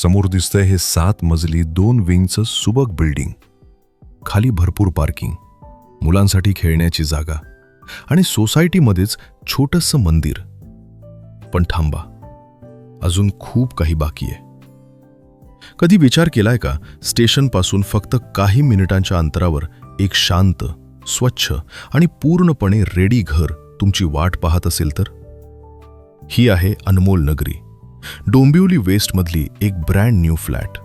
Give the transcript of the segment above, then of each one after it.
समोर दिसतंय हे 7 मजली 2 विंगचं सुबक बिल्डिंग. खाली भरपूर पार्किंग, मुलांसाठी खेळण्याची जागा आणि सोसायटीमध्येच छोटंसं मंदिर. पण थांबा, अजून खूप काही बाकी आहे. कधी विचार केलाय का, स्टेशनपासून फक्त काही मिनिटांच्या अंतरावर एक शांत, स्वच्छ आणि पूर्णपणे रेडी घर तुमची वाट पाहत असेल तर? ही आहे अनमोल नगरी, डोंबिवली वेस्टमधली एक ब्रँड न्यू फ्लॅट.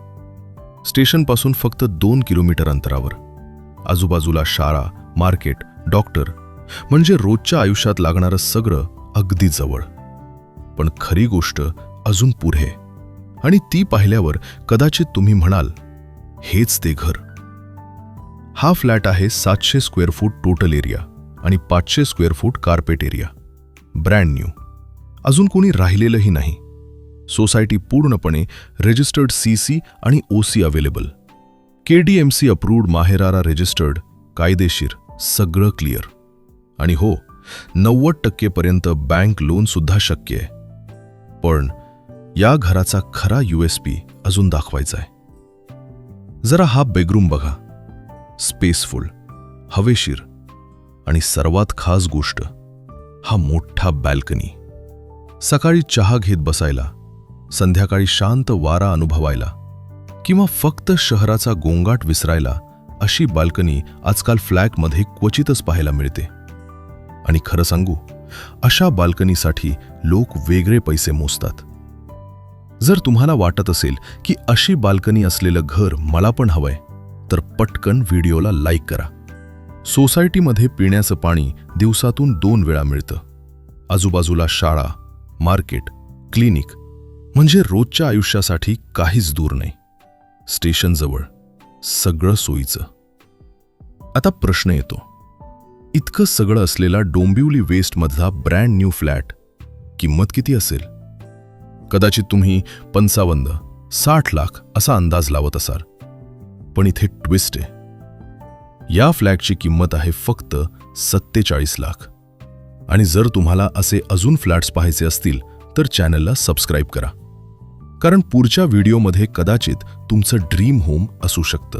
स्टेशनपासून फक्त 2 किलोमीटर अंतरावर. आजूबाजूला शाळा, मार्केट, डॉक्टर, म्हणजे रोजच्या आयुष्यात लागणारं सगळं अगदी जवळ. पण खरी गोष्ट अजून पुढे, आणि ती पाहिल्यावर कदाचित तुम्ही म्हणाल, हेच ते घर. हा फ्लॅट आहे 700 स्क्वेअर फूट टोटल एरिया आणि 500 square foot carpet area. Brand new, अजून कोणी राहिलेलंही नाही. सोसायटी पूर्णपणे रजिस्टर्ड CC आणि OC available. KDMC approved, MahaRERA registered, कायदेशीर, सगळं क्लिअर. आणि हो, 90% पर्यंत बँक लोन सुद्धा शक्य आहे. पण या घराचा खरा USP अजून दाखवायचा आहे. जरा हा बेडरूम बघा. स्पेसफुल, हवेशीर आणि सर्वात खास गोष्ट, हा मोठा बॅल्कनी. सकाळी चहा घेत बसायला, संध्याकाळी शांत वारा अनुभवायला, किंवा फक्त शहराचा गोंगाट विसरायला अशी बाल्कनी आजकाल फ्लॅटमध्ये क्वचितच पाहायला मिळते. आणि खरं सांगू, अशा बाल्कनीसाठी लोक वेगळे पैसे मोजतात. जर तुम्हाला वाटत असेल की अशी बाल्कनी असलेलं घर मला पण हवंय, तर पटकन व्हिडिओला लाईक करा. सोसायटीमध्ये पिण्याचं पाणी दिवसातून 2 वेळा मिळतं. आजूबाजूला शाळा, मार्केट, क्लिनिक, म्हणजे रोजच्या आयुष्यासाठी काहीच दूर नाही. स्टेशनजवळ, सगळं सोयीचं. आता प्रश्न येतो, इतकं सगळं असलेला डोंबिवली वेस्टमधला ब्रँड न्यू फ्लॅट किंमत किती असेल? कदाचित तुम्ही 55-60 लाख असा अंदाज लावत असाल. पण इथे ट्विस्ट आहे. या फ्लॅटची किंमत आहे फक्त 47 लाख. आणि जर तुम्हाला असे अजून फ्लॅट्स पाहायचे असतील तर चॅनलला सबस्क्राईब करा, कारण पुढच्या व्हिडिओमध्ये कदाचित तुमचं ड्रीम होम असू शकतं.